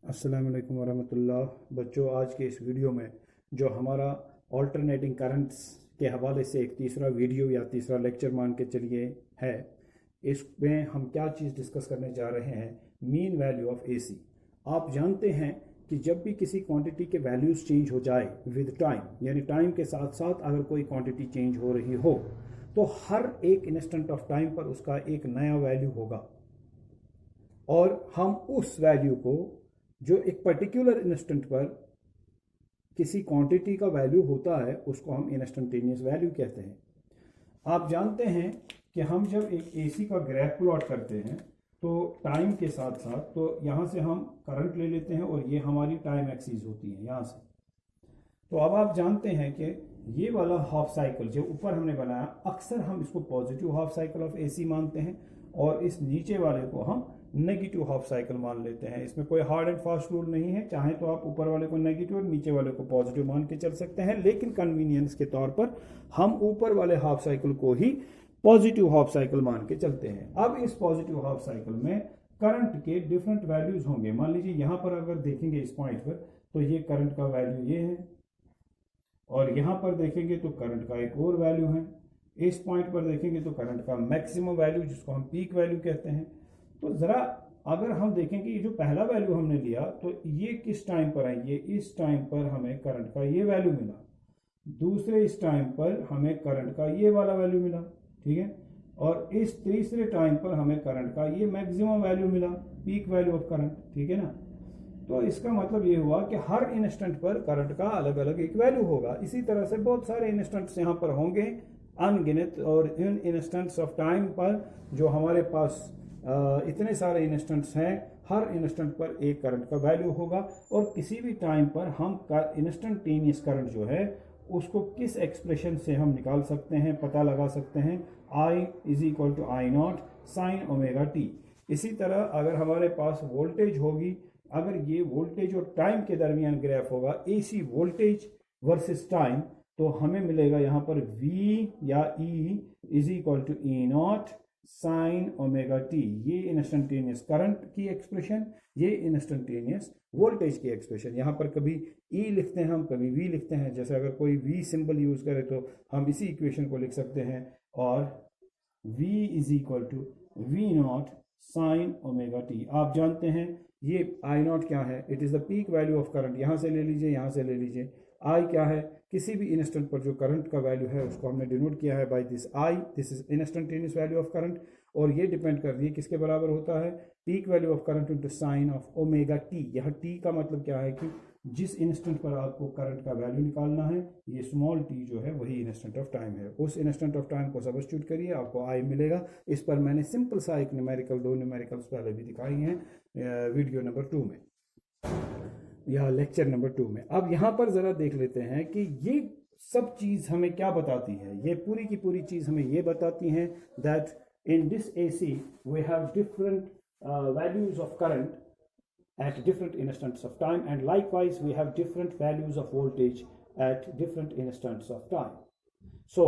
अस्सलाम वालेकुम वरहमतुल्लाह। बच्चों, आज के इस वीडियो में जो हमारा ऑल्टरनेटिंग करंट्स के हवाले से एक तीसरा वीडियो या तीसरा लेक्चर मान के चलिए है, इसमें हम क्या चीज़ डिस्कस करने जा रहे हैं, मीन वैल्यू ऑफ एसी। आप जानते हैं कि जब भी किसी क्वांटिटी के वैल्यूज़ चेंज हो जाए विद टाइम, यानी टाइम के साथ साथ अगर कोई क्वांटिटी चेंज हो रही हो तो हर एक इंस्टेंट ऑफ टाइम पर उसका एक नया वैल्यू होगा और हम उस वैल्यू को जो एक पर्टिकुलर इंस्टेंट पर किसी क्वांटिटी का वैल्यू होता है उसको हम इंस्टेंटेनियस वैल्यू कहते हैं। आप जानते हैं कि हम जब एक एसी का ग्राफ प्लॉट करते हैं तो टाइम के साथ साथ तो यहाँ से हम करंट ले लेते हैं और ये हमारी टाइम एक्सिस होती है यहाँ से। तो अब आप जानते हैं कि ये वाला हाफ साइकिल जो ऊपर हमने बनाया, अक्सर हम इसको positive half cycle of AC मानते हैं और इस नीचे वाले को हम नेगेटिव हाफ साइकिल मान लेते हैं। इसमें कोई हार्ड एंड फास्ट रूल नहीं है, चाहे तो आप ऊपर वाले को नेगेटिव और नीचे वाले को पॉजिटिव मान के चल सकते हैं, लेकिन कन्वीनियंस के तौर पर हम ऊपर वाले हाफ साइकिल को ही पॉजिटिव हाफ साइकिल मान के चलते हैं। अब इस पॉजिटिव हाफ साइकिल में करंट के डिफरेंट वैल्यूज होंगे। मान लीजिए यहाँ पर अगर देखेंगे इस पॉइंट पर तो ये करंट का वैल्यू ये है और यहाँ पर देखेंगे तो करंट का एक और वैल्यू है। इस पॉइंट पर देखेंगे तो करंट का मैक्सिमम वैल्यू जिसको हम पीक वैल्यू कहते हैं। तो ज़रा अगर हम देखें कि ये जो पहला वैल्यू हमने लिया तो ये किस टाइम पर है, ये इस टाइम पर हमें करंट का ये वैल्यू मिला, दूसरे इस टाइम पर हमें करंट का ये वाला वैल्यू मिला, ठीक है, और इस तीसरे टाइम पर हमें करंट का ये मैक्सिमम वैल्यू मिला, पीक वैल्यू ऑफ करंट, ठीक है ना। तो इसका मतलब ये हुआ कि हर इंस्टेंट पर करंट का अलग अलग एक वैल्यू होगा। इसी तरह से बहुत सारे इंस्टेंट्स यहाँ पर होंगे, अनगिनत, और इन इंस्टेंट्स ऑफ टाइम पर जो हमारे पास इतने सारे इंस्टेंट्स हैं, हर इंस्टेंट पर एक करंट का वैल्यू होगा और किसी भी टाइम पर हम इंस्टेंटेनियस करंट जो है उसको किस एक्सप्रेशन से हम निकाल सकते हैं, पता लगा सकते हैं, I is equal to I not sine omega T. इसी तरह अगर हमारे पास वोल्टेज होगी, अगर ये वोल्टेज और टाइम के दरमियान ग्राफ होगा, एसी वोल्टेज वर्सेस टाइम, तो हमें मिलेगा यहाँ पर V या E is equal to E not sine omega T. ये इंस्टेंटेनियस करंट की एक्सप्रेशन, ये इंस्टेंटेनियस वोल्टेज की एक्सप्रेशन। यहाँ पर कभी E लिखते हैं हम, कभी V लिखते हैं। जैसे अगर कोई V सिंबल यूज करे तो हम इसी इक्वेशन को लिख सकते हैं, और V is equal to V nought sine omega T. आप जानते हैं ये आई नॉट क्या है, it is the peak value of current. यहाँ से ले लीजिए, यहाँ से ले लीजिए। आई क्या है, किसी भी इंस्टेंट पर जो करंट का वैल्यू है उसको हमने डिनोट किया है by this I, this is instantaneous value of current, और ये डिपेंड कर रही है किसके बराबर होता है, peak value of current into sine of omega T. यह टी का मतलब क्या है कि जिस इंस्टेंट पर आपको करंट का वैल्यू निकालना है, ये स्मॉल टी जो है वही इंस्टेंट ऑफ टाइम है। उस इंस्टेंट ऑफ टाइम को सब्स्टिट्यूट करिए, आपको आई मिलेगा। इस पर मैंने सिंपल सा एक न्यूमेरिकल, दो न्यूमेरिकल्स पहले भी दिखाई हैं वीडियो नंबर 2 में या लेक्चर नंबर 2 में। अब यहाँ पर ज़रा देख लेते हैं कि ये सब चीज़ हमें क्या बताती है। ये पूरी की पूरी चीज़ हमें ये बताती हैं that in this AC we have different values of current at different instants of time, and likewise we have different values of voltage at different instants of time. So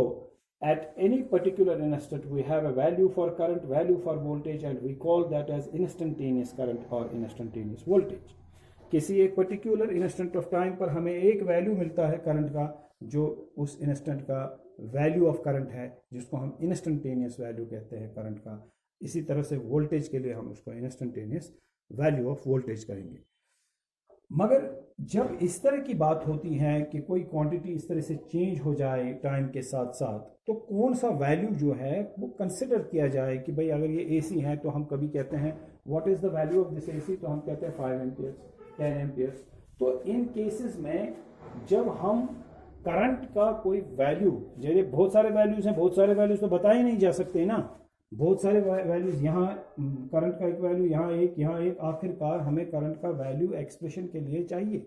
at any particular instant we have a value for current, value for voltage, and we call that as instantaneous current or instantaneous voltage. किसी एक particular instant of time पर हमें एक value मिलता है current का, जो उस इंस्टेंट का वैल्यू ऑफ करंट है, जिसको हम इंस्टेंटेनियस वैल्यू कहते हैं करंट का। इसी तरह से वोल्टेज के लिए हम उसको इंस्टेंटेनियस वैल्यू ऑफ वोल्टेज करेंगे। मगर जब इस तरह की बात होती है कि कोई क्वांटिटी इस तरह से चेंज हो जाए टाइम के साथ साथ, तो कौन सा वैल्यू जो है वो कंसिडर किया जाए कि भाई अगर ये एसी है तो हम कभी कहते हैं what is the value of this AC, तो हम कहते हैं 5 एम्पियर्स, 10 एम्पियर्स। तो इन केसेस में जब हम करंट का कोई वैल्यू, जैसे बहुत सारे वैल्यूज हैं, बहुत सारे वैल्यूज तो बताए नहीं जा सकते ना, बहुत सारे वैल्यूज, यहाँ करंट का एक वैल्यू, यहाँ एक, आखिरकार हमें करंट का वैल्यू एक्सप्रेशन के लिए चाहिए,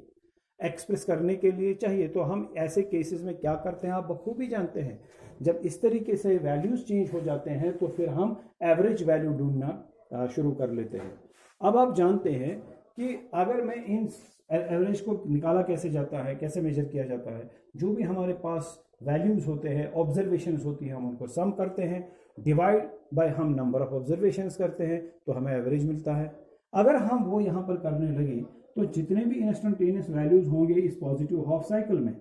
एक्सप्रेस करने के लिए चाहिए। तो हम ऐसे केसेस में क्या करते हैं, आप बखूबी जानते हैं। जब इस तरीके से वैल्यूज चेंज हो जाते हैं तो फिर हम एवरेज वैल्यू ढूंढना शुरू कर लेते हैं। अब आप जानते हैं कि अगर मैं इन एवरेज को निकाला कैसे जाता है, कैसे मेजर किया जाता है, जो भी हमारे पास वैल्यूज होते हैं, ऑब्जर्वेशंस होती हैं, हम उनको सम करते हैं, डिवाइड बाय हम नंबर ऑफ ऑब्जर्वेशंस करते हैं, तो हमें एवरेज मिलता है। अगर हम वो यहाँ पर करने लगे तो जितने भी इंस्टेंटेनियस वैल्यूज होंगे इस पॉजिटिव हाफ साइकिल में,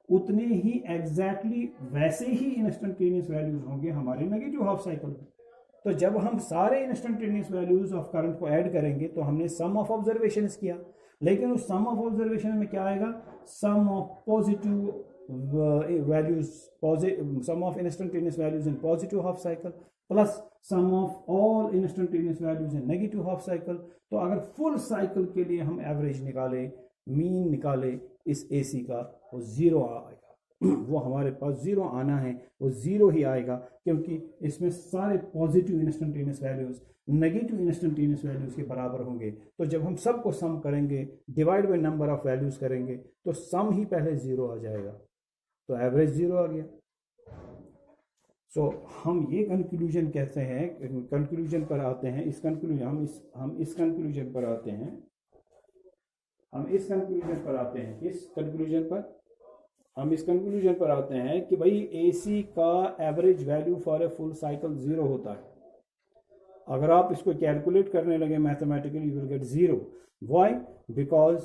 उतने ही एग्जैक्टली वैसे ही इंस्टेंटेनियस वैल्यूज होंगे हमारे नेगेटिव हाफ साइकिल में। तो जब हम सारे इंस्टेंटेनियस वैल्यूज ऑफ करंट को ऐड करेंगे तो हमने सम ऑफ ऑब्जर्वेशंस किया, लेकिन उस सम ऑफ ऑब्जर्वेशन में क्या आएगा, sum of positive values, sum of instantaneous values in positive half cycle plus sum of all instantaneous values in negative half cycle. तो अगर फुल साइकिल के लिए हम एवरेज निकाले, मीन निकाले इस एसी का, वो जीरो आएगा। वो हमारे पास जीरो आना है, वो जीरो ही आएगा, क्योंकि इसमें सारे positive instantaneous values negative instantaneous values के बराबर होंगे। तो जब हम सबको सम करेंगे, divide by number of values करेंगे, तो सम ही पहले जीरो आ जाएगा, तो एवरेज जीरो आ गया। सो हम ये कंक्लूजन कहते हैं, कंक्लूजन पर आते हैं, इस कंक्लूजन हम इस कंक्लूजन पर आते हैं, हम इस कंक्लूजन पर आते हैं, किस कंक्लूजन पर, हम इस कंक्लूजन पर आते हैं कि भाई एसी का average value for a full cycle zero होता है। अगर आप इसको कैलकुलेट करने लगे mathematically, you will get zero. Why? Because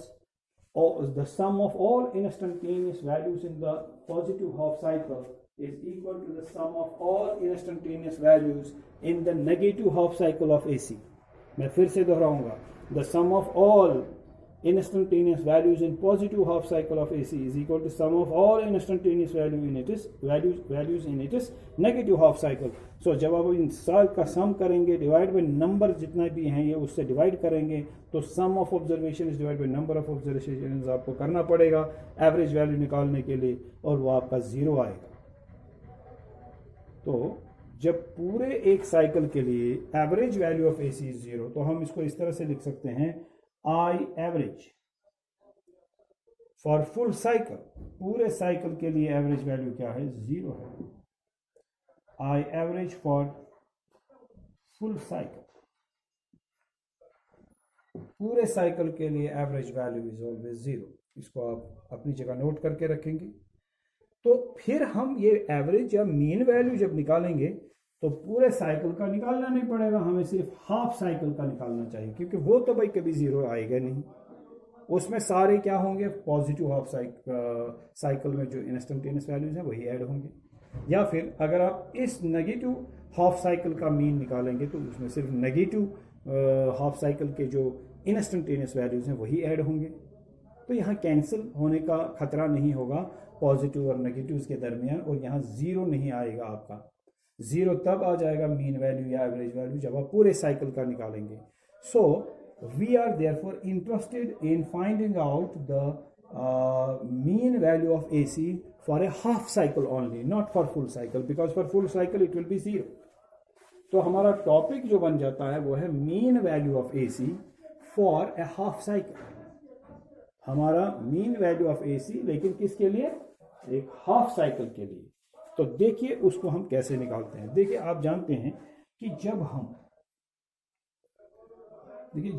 the sum of all instantaneous values in the positive half cycle is equal to the sum of all instantaneous values in the negative half cycle of AC. मैं फिर से दोहराऊंगा, the sum of all instantaneous values in positive half cycle of AC is equal to sum of all instantaneous values in its negative half cycle. So जब आप इन साल का सम करेंगे, divide by number जितना भी हैं ये उससे डिवाइड करेंगे, तो sum of observation is divide by number of observation आपको करना पड़ेगा एवरेज वैल्यू निकालने के लिए, और वो आपका जीरो आएगा। तो जब पूरे एक साइकिल के लिए average value of AC is zero, तो हम इसको इस तरह से लिख सकते हैं, I average for full cycle, पूरे साइकिल के लिए एवरेज वैल्यू क्या है, जीरो है। I average for full cycle, पूरे साइकिल के लिए average value is always zero. इसको आप अपनी जगह नोट करके रखेंगे। तो फिर हम ये एवरेज या मीन वैल्यू जब निकालेंगे तो पूरे साइकिल का निकालना नहीं पड़ेगा, हमें सिर्फ हाफ साइकिल का निकालना चाहिए, क्योंकि वो तो भाई कभी जीरो आएगा नहीं, उसमें सारे क्या होंगे, पॉजिटिव हाफ साइकिल में जो इंस्टेंटेनियस वैल्यूज हैं वही ऐड होंगे। या फिर अगर आप इस नेगेटिव हाफ साइकिल का मीन निकालेंगे तो उसमें सिर्फ नेगेटिव हाफ साइकिल के जो इंस्टेंटेनियस वैल्यूज हैं वही ऐड होंगे। तो यहाँ कैंसिल होने का खतरा नहीं होगा पॉजिटिव और नेगेटिव के दरमियान, और यहाँ जीरो नहीं आएगा आपका। जीरो तब आ जाएगा मीन वैल्यू या एवरेज वैल्यू जब आप पूरे साइकिल का निकालेंगे। So we are therefore interested in finding out the mean value of AC for a half cycle only, not for full cycle, because for full cycle it will be zero. तो हमारा topic जो बन जाता है वो है mean value of AC for a half cycle. हमारा mean value of AC, लेकिन किसके लिए, एक हाफ साइकिल के लिए। तो देखिए उसको हम कैसे निकालते हैं। देखिए आप जानते हैं कि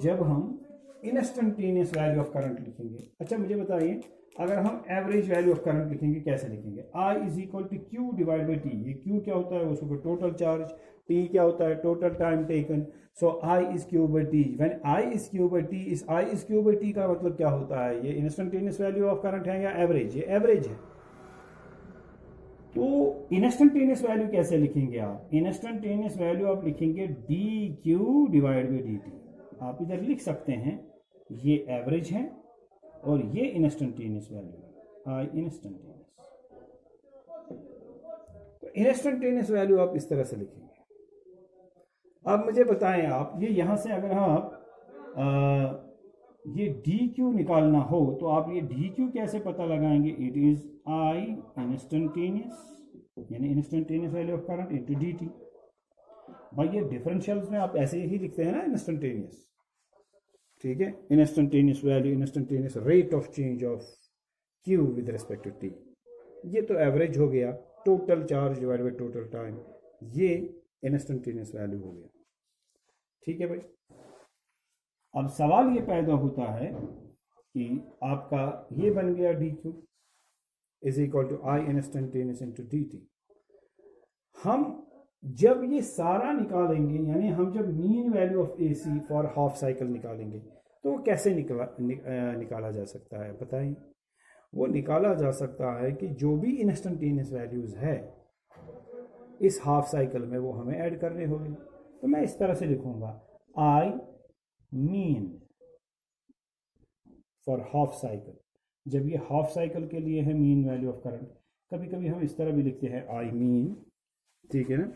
जब हम इंस्टेंटेनियस वैल्यू ऑफ करंट लिखेंगे, अच्छा मुझे बताइए, अगर हम एवरेज वैल्यू ऑफ करंट लिखेंगे कैसे लिखेंगे, I is equal to Q divide by T. ये क्यू क्या होता है, उसको टोटल चार्ज, टी क्या होता है, total time taken. So I is Q by T. When I is Q by T, इस I is Q by T का मतलब क्या होता है, ये इंस्टेंटेनियस वैल्यू ऑफ करंट है या एवरेज, ये एवरेज है। तो इंस्टेंटेनियस वैल्यू कैसे लिखेंगे आप, इंस्टेंटेनियस वैल्यू आप लिखेंगे D Q divide by D T. आप इधर लिख सकते हैं ये एवरेज है और ये इंस्टेंटेनियस वैल्यू है, आई इंस्टेंटेनियस। तो इंस्टेंटेनियस वैल्यू आप इस तरह से लिखेंगे। अब मुझे बताएं आप, ये यहां से अगर आप ये डी क्यू निकालना हो तो आप ये डी क्यू कैसे पता लगाएंगे, इट इज आई इंस्टेंटेनियस, यानी instantaneous value of current into d T. भाई ये डिफरेंशियल्स में आप ऐसे ही लिखते हैं ना, इंस्टेंटेनियस, ठीक है, instantaneous value, instantaneous rate of change of Q with respect to T. ये तो एवरेज हो गया, total charge divide by total time, ये इंस्टेंटेनियस वैल्यू हो गया, ठीक है भाई। अब सवाल ये पैदा होता है कि आपका ये बन गया d Q is equal to I instantaneous into d T. हम जब ये सारा निकालेंगे, यानी हम जब mean value of AC for half cycle निकालेंगे, तो वो कैसे निकाला जा सकता है बताइए। वो निकाला जा सकता है कि जो भी इंस्टेंटेनियस वैल्यूज़ है इस हाफ साइकिल में वो हमें ऐड करने होंगे। तो मैं इस तरह से लिखूंगा I mean for half cycle. जब ये हाफ साइकिल के लिए है मीन वैल्यू ऑफ करंट, कभी कभी हम इस तरह भी लिखते हैं आई मीन, ठीक है ना,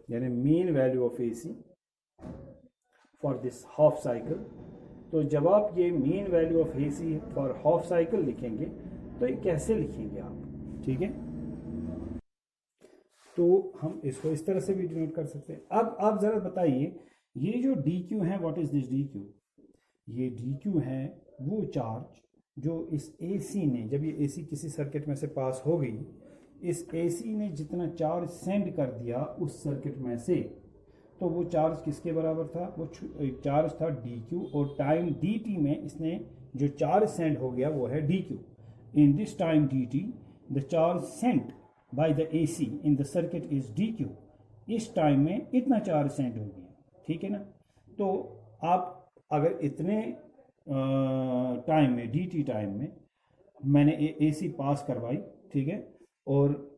यानी mean value of AC for this half cycle. तो जब आप ये mean value of AC for half cycle लिखेंगे तो ये कैसे लिखेंगे आप, ठीक है। तो हम इसको इस तरह से भी डिनोट कर सकते हैं। अब आप ज़रा बताइए ये जो डी क्यू है, what is this D Q? ये डी क्यू है वो चार्ज जो इस एसी ने, जब ये एसी किसी सर्किट में से पास हो गई, इस एसी ने जितना चार्ज सेंड कर दिया उस सर्किट में से, तो वो चार्ज किसके बराबर था? वो चार्ज था डी क्यू, और टाइम डी टी में इसने जो चार्ज सेंड हो गया वो है D Q. In this time D T the charge sent by the AC in the circuit is D Q. इस टाइम में इतना चार्ज सेंड हो गया, ठीक है ना। तो आप अगर इतने टाइम में, डी टी टाइम में मैंने एसी पास करवाई, ठीक है, और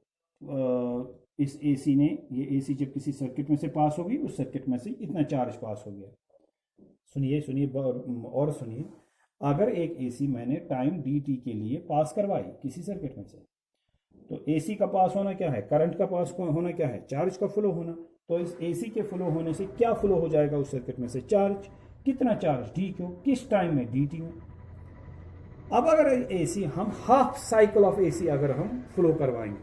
इस एसी ने, ये एसी जब किसी सर्किट में से पास होगी उस सर्किट में से इतना चार्ज पास हो गया। सुनिए सुनिए और सुनिए, अगर एक एसी मैंने टाइम डी टी के लिए पास करवाई किसी सर्किट में से, तो एसी का पास होना क्या है? करंट का पास होना क्या है? चार्ज का फ्लो होना। तो इस एसी के फ्लो होने से क्या फ्लो हो जाएगा उस सर्किट में से? चार्ज। कितना चार्ज? D Q. किस टाइम में? डी टी में। अब अगर एसी हम हाफ साइकिल ऑफ एसी अगर हम फ्लो करवाएंगे,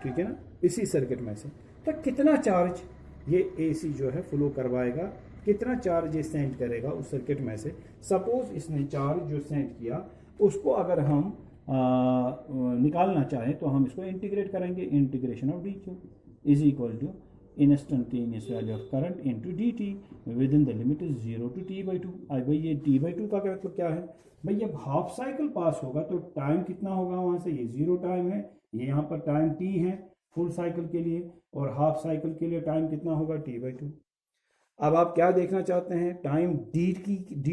ठीक है ना, इसी सर्किट में से, तो कितना चार्ज ये एसी जो है फ्लो करवाएगा, कितना चार्ज ये सेंड करेगा उस सर्किट में से। सपोज इसने चार्ज जो सेंड किया उसको अगर हम निकालना चाहें तो हम इसको इंटीग्रेट करेंगे। Integration of d Q is equal to instantaneous value of current into d T within the limit is 0 to t/2। अब भाई ये t/2 का मतलब क्या है? भाई जब हाफ साइकिल पास होगा तो टाइम कितना होगा वहाँ से? ये 0 टाइम है, ये यहाँ पर टाइम t है फुल साइकिल के लिए, और हाफ साइकिल के लिए टाइम कितना होगा? t/2। अब आप क्या देखना चाहते हैं? टाइम डी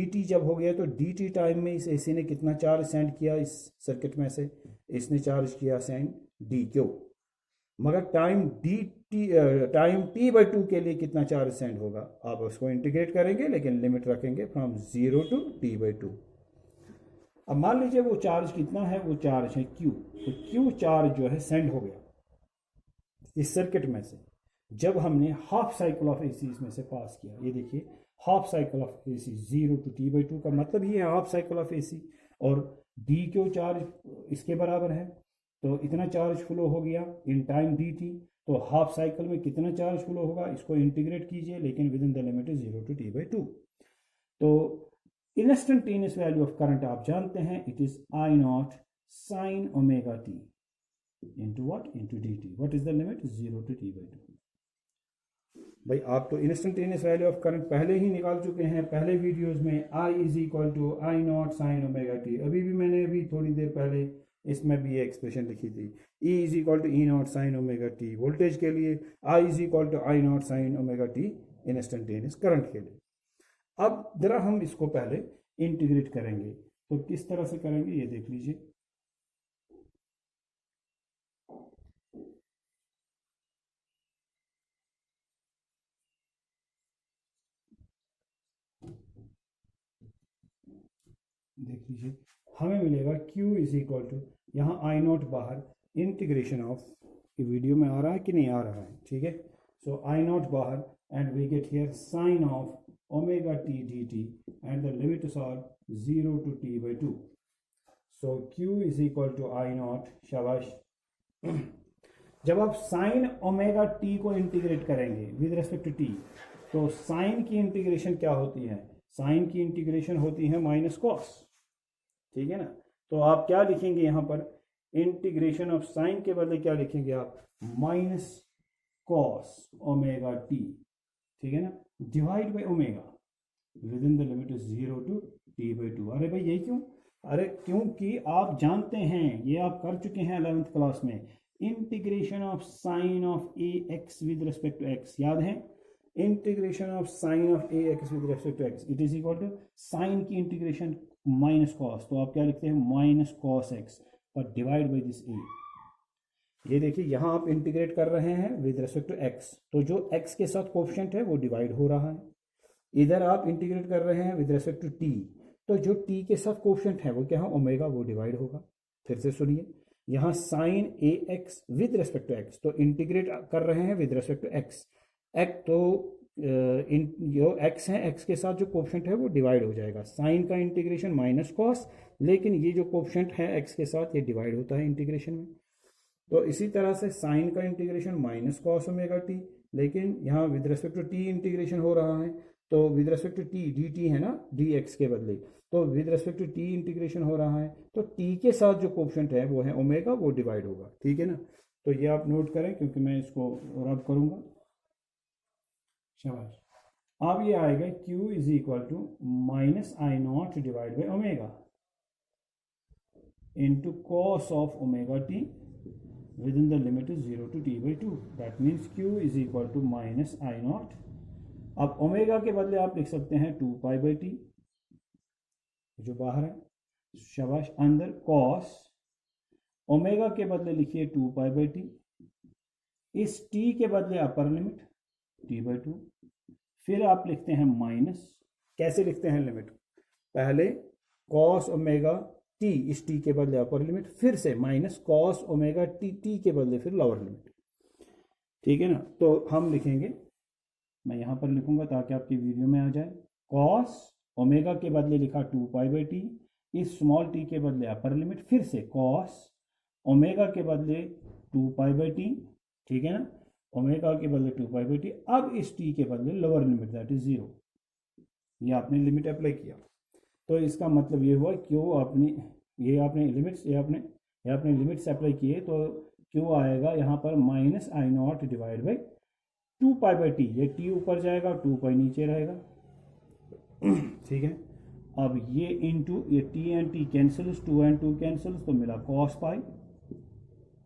टी जब हो गया तो डी टी टाइम में इस एसी ने कितना चार्ज सेंड किया इस सर्किट में से? इसने चार्ज किया सेंड डी क्यू। मगर टाइम t/2 के लिए कितना चार्ज सेंड होगा? आप उसको इंटीग्रेट करेंगे लेकिन लिमिट रखेंगे फ्रॉम 0 to t/2। अब मान लीजिए वो चार्ज कितना है? वो चार्ज है Q। तो Q चार्ज जो है सेंड हो गया इस सर्किट में से जब हमने हाफ साइकिल ऑफ एसी इसमें से पास किया। ये देखिए half cycle of AC 0 to t/2 का मतलब ही है हाफ साइकिल ऑफ एसी, और डी क्यू चार्ज इसके बराबर है। तो इतना चार्ज फ्लो हो गया इन टाइम डी टी, तो हाफ साइकिल में कितना चार्ज फ्लो होगा? इसको इंटीग्रेट कीजिए लेकिन with in the limit is 0 to t/2। तो इंस्टेंटेनियस वैल्यू ऑफ करंट आप जानते हैं, it is I not sine omega T into what? Into d T. What is the limit? 0 to t/2। भाई आप तो इंस्टेंटेनियस वैल्यू ऑफ करंट पहले ही निकाल चुके हैं पहले वीडियोस में। I is equal to I not sine omega T. मैंने अभी थोड़ी देर पहले इसमें भी ये एक्सप्रेशन लिखी थी, E is equal to E not sine omega T voltage के लिए, I is equal to I not sine omega T instantaneous current के लिए। अब जरा हम इसको पहले इंटीग्रेट करेंगे, तो किस तरह से करेंगे ये देख लीजिए। देख लीजिए हमें मिलेगा Q इज इक्वल टू, यहाँ आई नॉट बाहर, इंटीग्रेशन ऑफ, ये वीडियो में आ रहा है कि नहीं आ रहा है? ठीक है, सो आई नॉट बाहर and we get here sine of omega T d T and the limits are 0 to t/2। So Q is equal to I naught. शाबाश। जब आप साइन ओमेगा टी को इंटीग्रेट करेंगे विद रेस्पेक्ट टू टी, तो sine की integration क्या होती है? साइन की इंटीग्रेशन होती है माइनस कॉस, ठीक है ना। तो आप क्या लिखेंगे यहाँ पर? इंटीग्रेशन ऑफ साइन के बदले क्या लिखेंगे आप? माइनस कॉस ओमेगा टी, ठीक है ना, divide by omega with in the limit 0 to t/2। अरे भाई ये क्यों? अरे क्योंकि आप जानते हैं, ये आप कर चुके हैं 11th क्लास में, integration of sine of A X with respect to X, याद है? Integration of sine of A X with respect to X, it is equal to sine की इंटीग्रेशन माइनस कॉस, तो आप क्या लिखते हैं माइनस कॉस एक्स पर divide by this A. ये देखिए यहाँ आप इंटीग्रेट कर रहे हैं विद रेस्पेक्ट टू एक्स, तो जो एक्स के साथ कोफिशिएंट है वो डिवाइड हो रहा है। इधर आप इंटीग्रेट कर रहे हैं विद रेस्पेक्ट टू टी, तो जो टी के साथ कोफिशिएंट है वो क्या है ओमेगा, वो डिवाइड होगा। फिर से सुनिए, यहाँ sine A X with respect to X, तो इंटीग्रेट कर रहे हैं विद रेस्पेक्ट टू एक्स, तो जो एक्स है एक्स के साथ जो कोफिशिएंट है वो डिवाइड हो जाएगा। साइन का इंटीग्रेशन माइनस कॉस, लेकिन ये जो कोफिशिएंट है एक्स के साथ ये डिवाइड होता है इंटीग्रेशन में। तो इसी तरह से साइन का integration minus cos omega T, लेकिन यहाँ with respect to T integration हो रहा है, तो with respect to T d T है ना, डी एक्स के बदले, तो with respect to T integration हो रहा है, तो टी के साथ जो कोफिशिएंट है वो है ओमेगा, वो डिवाइड होगा। ठीक है ना, तो ये आप नोट करें क्योंकि मैं इसको रब करूँगा। शाबाश। अब ये आएगा Q is equal to minus I naught divide by omega into cos of omega T within the limit is 0 to t by 2, that means Q is equal to minus I naught। अब omega के बदले आप लिख सकते हैं 2 pi by T जो बाहर है, शाबाश। अंदर कॉस ओमेगा के बदले लिखिए 2 पाई बाई टी, इस t के बदले अपर लिमिट t बाई 2, फिर आप लिखते हैं माइनस, कैसे लिखते हैं लिमिट, पहले कॉस ओमेगा टी, इस टी के बदले अपर लिमिट, फिर से minus cos omega T, T के बदले फिर लोअर लिमिट। ठीक है ना, तो हम लिखेंगे, मैं यहाँ पर लिखूंगा ताकि आपकी वीडियो में आ जाए, कॉस ओमेगा के बदले लिखा 2 पाई बाई टी, इस स्मॉल टी के बदले अपर लिमिट, फिर से कॉस ओमेगा के बदले 2 पाई बाई टी, ठीक है ना, ओमेगा के बदले 2 पाई बाई टी, अब इस टी के बदले लोअर लिमिट दैट इज 0, ये आपने लिमिट अप्लाई किया। तो इसका मतलब ये हुआ क्यों आपने लिमिट्स अप्लाई किए, तो क्यों आएगा यहाँ पर minus I naught divide by 2 pi by T, ये टी ऊपर जाएगा 2 पाई नीचे रहेगा। ठीक है, अब ये इंटू ये T and T cancels, 2 and 2 cancels, तो मिला कॉस पाई।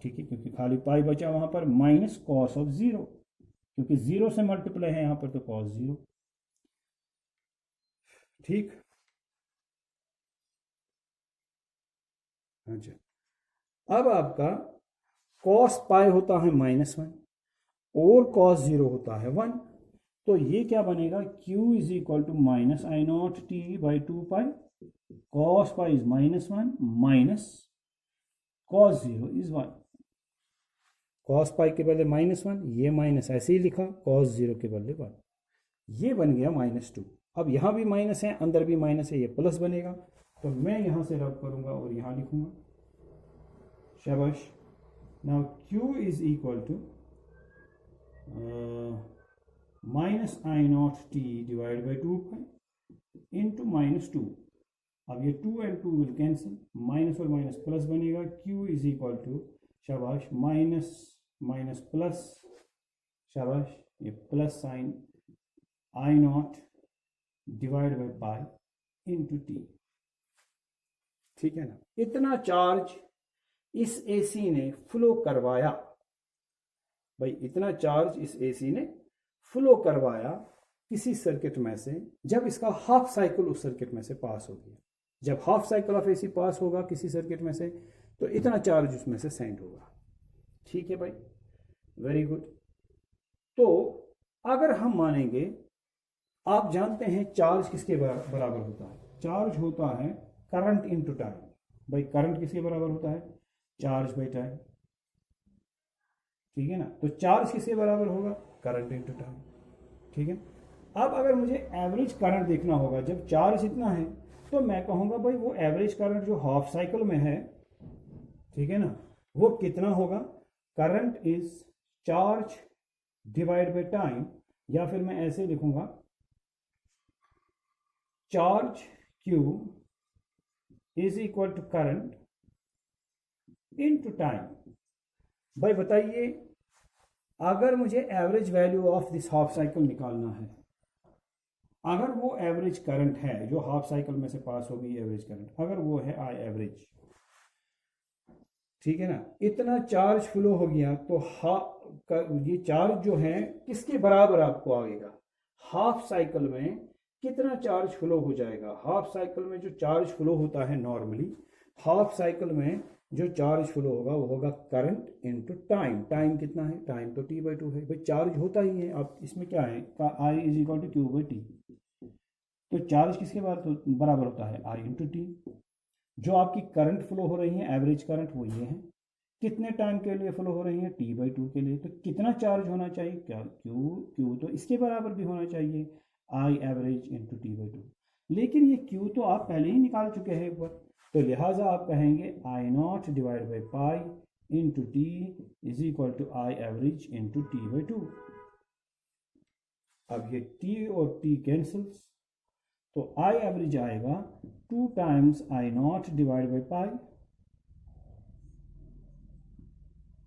ठीक है, क्योंकि खाली पाई बचा वहां पर, माइनस कॉस ऑफ 0, क्योंकि 0 से मल्टीप्लाई है यहाँ पर तो कॉस 0। ठीक, अच्छा। अब आपका कॉस पाई होता है -1 और कॉस 0 होता है 1, तो ये क्या बनेगा, Q is equal to minus I naught T by 2 pi, cos pi is -1 minus cos 0 is 1, cos pi के बदले -1, ये माइनस ऐसे ही लिखा, कॉस 0 के बदले 1, ये बन गया -2। अब यहाँ भी माइनस है, अंदर भी माइनस है, ये प्लस बनेगा, तो मैं यहाँ से रब करूँगा और यहाँ लिखूँगा, शाबाश। Now Q is equal to minus I naught T divide by 2 pi into -2, अब ये 2 एंड 2 विल कैंसिल, माइनस और माइनस प्लस बनेगा, Q इज इक्वल टू शाबाश माइनस माइनस प्लस, शाबाश, ये plus sign I naught divide by pi into T. ठीक है ना, इतना चार्ज इस एसी ने फ्लो करवाया, भाई इतना चार्ज इस एसी ने फ्लो करवाया किसी सर्किट में से, जब इसका हाफ साइकिल उस सर्किट में से पास हो गया, जब हाफ साइकिल ऑफ एसी पास होगा किसी सर्किट में से, तो इतना चार्ज उसमें से सेंड होगा। ठीक है भाई, वेरी गुड। तो अगर हम मानेंगे, आप जानते हैं चार्ज किसके बराबर होता है, चार्ज होता है करंट इनटू टाइम। भाई करंट किसके बराबर होता है, चार्ज बाई टाइम। ठीक है ना, तो चार्ज किसके बराबर होगा, करंट इनटू टाइम। ठीक है, अब अगर मुझे एवरेज करंट देखना होगा जब चार्ज इतना है, तो मैं कहूंगा भाई वो एवरेज करंट जो हाफ साइकिल में है, ठीक है ना, वो कितना होगा, current is charge divide by time, या फिर मैं ऐसे लिखूंगा charge Q is equal to current into time. भाई बताइए, अगर मुझे average value of this half cycle निकालना है, अगर वो एवरेज करंट है जो हाफ साइकिल में से पास होगी, एवरेज करंट अगर वो है आई एवरेज, ठीक है ना, इतना चार्ज फ्लो हो गया, तो ये चार्ज जो है किसके बराबर आपको आएगा, हाफ साइकिल में कितना चार्ज फ्लो हो जाएगा। हाफ साइकिल में जो चार्ज फ्लो होता है नॉर्मली, हाफ साइकिल में जो चार्ज फ्लो होगा वो होगा करंट इनटू टाइम। टाइम कितना है, टाइम तो t/2 है भाई, चार्ज होता ही है। अब इसमें क्या है, I = Q/T। तो चार्ज किसके बराबर होता है, I × T। जो आपकी करंट फ्लो हो रही है, एवरेज करंट, वो ये है। कितने टाइम के लिए फ्लो हो रही है, t/2 के लिए। तो कितना चार्ज होना चाहिए, क्या Q तो इसके बराबर भी होना चाहिए, I एवरेज × t/2। लेकिन ये Q तो आप पहले ही निकाल चुके हैं एक बार, तो लिहाजा आप कहेंगे I0 / pi × T = I average × t/2। अब ये T और T कैंसल्स, तो I एवरेज आएगा 2 times I0 / pi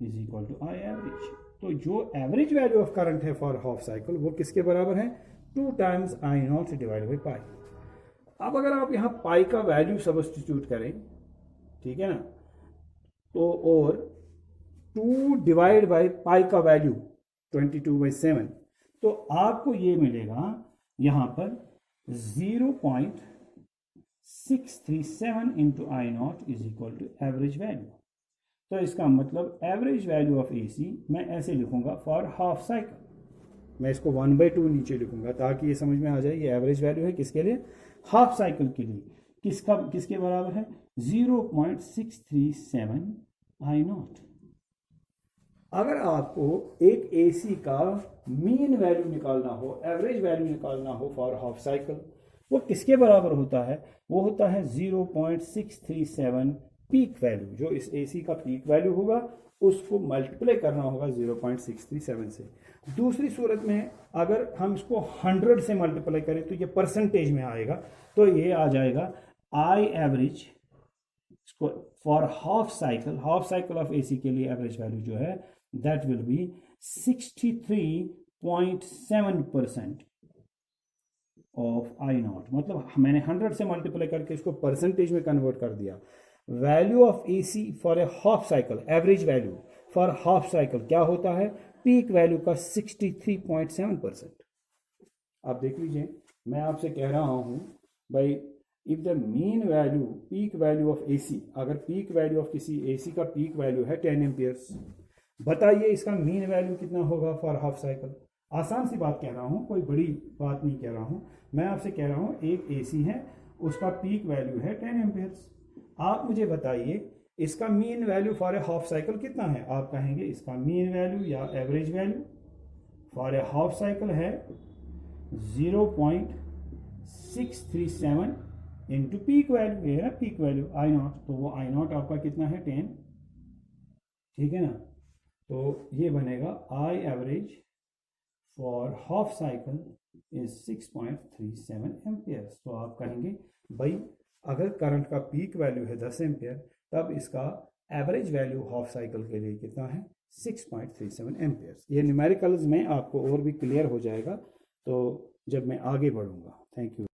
= I average. तो जो एवरेज वैल्यू ऑफ करंट है फॉर हाफ साइकिल वो किसके बराबर है, 2 टाइम्स I0 / पाई। अब अगर आप यहाँ पाई का वैल्यू सब्स्टिट्यूट करें, ठीक है ना, तो और 2 डिवाइड बाई पाई का वैल्यू 22/7, तो आपको ये मिलेगा यहाँ पर 0.637 × I0 = एवरेज वैल्यू। तो इसका मतलब एवरेज वैल्यू ऑफ AC मैं ऐसे लिखूंगा फॉर हाफ साइकिल। मैं इसको 1/2 नीचे लिखूंगा ताकि ये समझ में आ जाए ये एवरेज वैल्यू है किसके लिए, हाफ साइकिल के लिए। किसके बराबर है, 0.637 I0। अगर आपको एक AC का मीन वैल्यू निकालना हो, एवरेज वैल्यू निकालना हो फॉर हाफ साइकिल, वो किसके बराबर होता है, वो होता है 0.637 पीक वैल्यू। जो इस AC का पीक वैल्यू होगा उसको मल्टीप्लाई करना होगा 0.637 से। दूसरी सूरत में अगर हम इसको 100 से मल्टीप्लाई करें तो ये परसेंटेज में आएगा, तो ये आ जाएगा I average for half cycle of AC के लिए एवरेज वैल्यू जो है that will be 63.7% of I0। मतलब मैंने 100 से मल्टीप्लाई करके इसको परसेंटेज में कन्वर्ट कर दिया। Value of AC for a half cycle, average value for half cycle क्या होता है, पीक वैल्यू का 63.7%। आप देख लीजिए, मैं आपसे कह रहा हूं भाई, if the mean value, peak value of AC, अगर पीक वैल्यू ऑफ किसी AC का पीक वैल्यू है 10 एम्पियर्स, बताइए इसका मीन वैल्यू कितना होगा फॉर हाफ साइकिल। आसान सी बात कह रहा हूं, कोई बड़ी बात नहीं कह रहा हूं। मैं आपसे कह रहा हूं एक AC है, उसका पीक वैल्यू है 10 एम्पियर्स। आप मुझे बताइए इसका mean value for a half cycle कितना है। आप कहेंगे इसका मीन वैल्यू या average value for a half cycle है 0.637 इंटू पीक वैल्यू, ये है ना पीक वैल्यू I0। तो वो I0 आपका कितना है, 10, ठीक है ना। तो ये बनेगा I average for half cycle is 6.37 amperes. तो आप कहेंगे भाई अगर करंट का पीक वैल्यू है 10 एम्पियर, तब इसका एवरेज वैल्यू हाफ साइकिल के लिए कितना है, 6.37 एम्पियर्स। ये न्यूमेरिकल्स में आपको और भी क्लियर हो जाएगा तो जब मैं आगे बढ़ूंगा। Thank you.